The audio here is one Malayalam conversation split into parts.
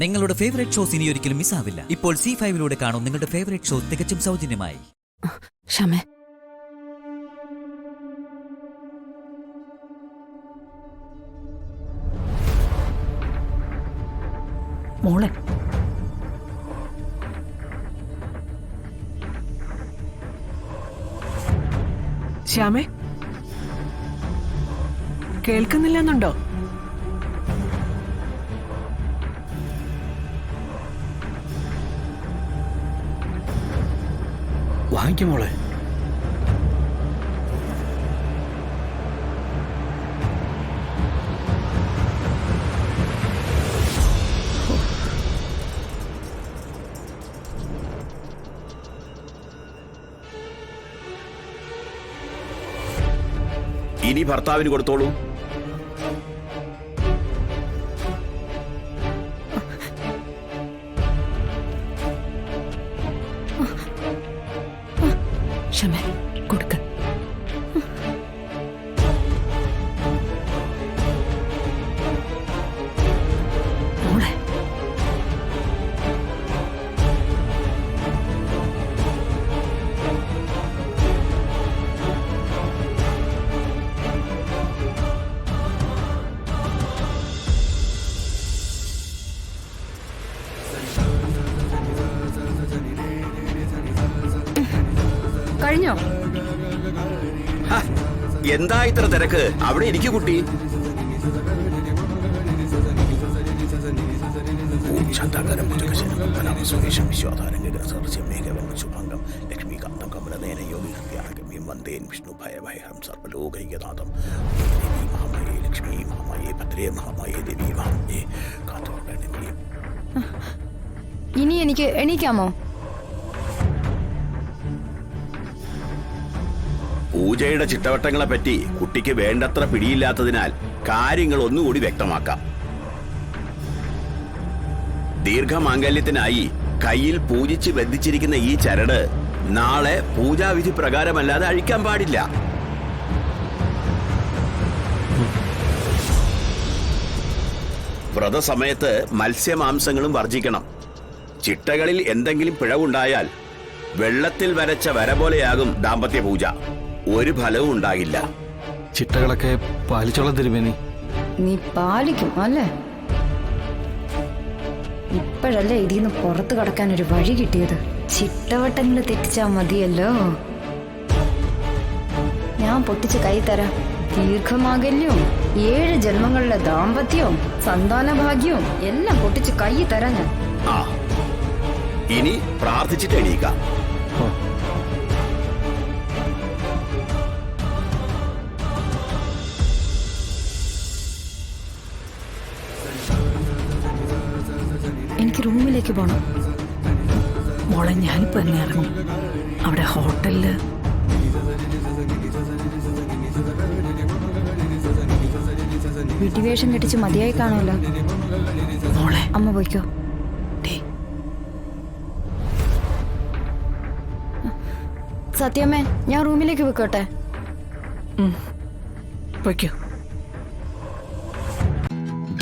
നിങ്ങളുടെ ഫേവറേറ്റ് ഷോസ് ഇനി ഒരിക്കലും മിസ്സാവില്ല. ഇപ്പോൾ C5 കാണും നിങ്ങളുടെ ഫേവറേറ്റ് ഷോ തികച്ചും സൗജന്യമായി. ഷമേ, മോളെ ശ്യാമേ, കേൾക്കുന്നില്ലെന്നുണ്ടോ? വാങ്ങിക്കും മോളെ. ഇനി ഭർത്താവിന് കൊടുത്തോളൂ. ഷമേ, കൊടുക്ക. മോളെ, കഴിഞ്ഞോ? എന്താ ഇത്ര തിരക്ക്? അവിടെ ഇരിക്കു കുട്ടി. ഇനി എനിക്ക് എണീക്കാമോ? പൂജയുടെ ചിട്ടവട്ടങ്ങളെ പറ്റി കുട്ടിക്ക് വേണ്ടത്ര പിടിയില്ലാത്തതിനാൽ കാര്യങ്ങൾ ഒന്നുകൂടി വ്യക്തമാക്കാം. ദീർഘമാംഗല്യത്തിനായി കയ്യിൽ പൂജിച്ച് ബന്ധിച്ചിരിക്കുന്ന ഈ ചരട് നാളെ പൂജാവിധി പ്രകാരമല്ലാതെ അഴിക്കാൻ പാടില്ല. വ്രതസമയത്ത് മത്സ്യമാംസങ്ങളും വർജിക്കണം. ചിട്ടകളിൽ എന്തെങ്കിലും പിഴവുണ്ടായാൽ വെള്ളത്തിൽ വരച്ച വര പോലെയാകും ദാമ്പത്യ പൂജ. ഒരു ഫലവും ഉണ്ടാകില്ല. ചിട്ടകളൊക്കെ പാലിച്ചോളം തിരുമേനി. നീ പാലിക്കും അല്ലേ? ഇപ്പോഴല്ലേ ഇതിന്ന് പുറത്തു കടക്കാൻ ഒരു വഴി കിട്ടിയത്. ചിട്ടവട്ടങ്ങൾ തെറ്റിച്ചാ മതിയല്ലോ. ഞാൻ പൊട്ടിച്ച് കൈ തരാം. ദീർഘമാകല്യവും 7 ജന്മങ്ങളിലെ ദാമ്പത്യവും സന്താന ഭാഗ്യവും എല്ലാം പൊട്ടിച്ച് കൈ തരാം ഞാൻ. ആ, ഇനി പ്രാർത്ഥിച്ചിട്ട് എണീക്കാം. എനിക്ക് റൂമിലേക്ക് പോണം. മോളെ, ഞാനിപ്പോ തന്നെ ഇറങ്ങും. അവിടെ ഹോട്ടലില് വിട്ടിവേഷം കെട്ടിച്ച് മതിയായി കാണുമല്ലോ. മോളെ, അമ്മ പോയിക്കോ. സത്യമേ, ഞാൻ റൂമിലേക്ക് പോയിക്കോട്ടെ? പോയിക്കോ.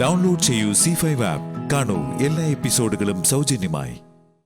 ഡൗൺലോഡ് ചെയ്യൂ C5 ആപ്പ്. കാണൂ എല്ലാ എപ്പിസോഡുകളും സൗജന്യമായി.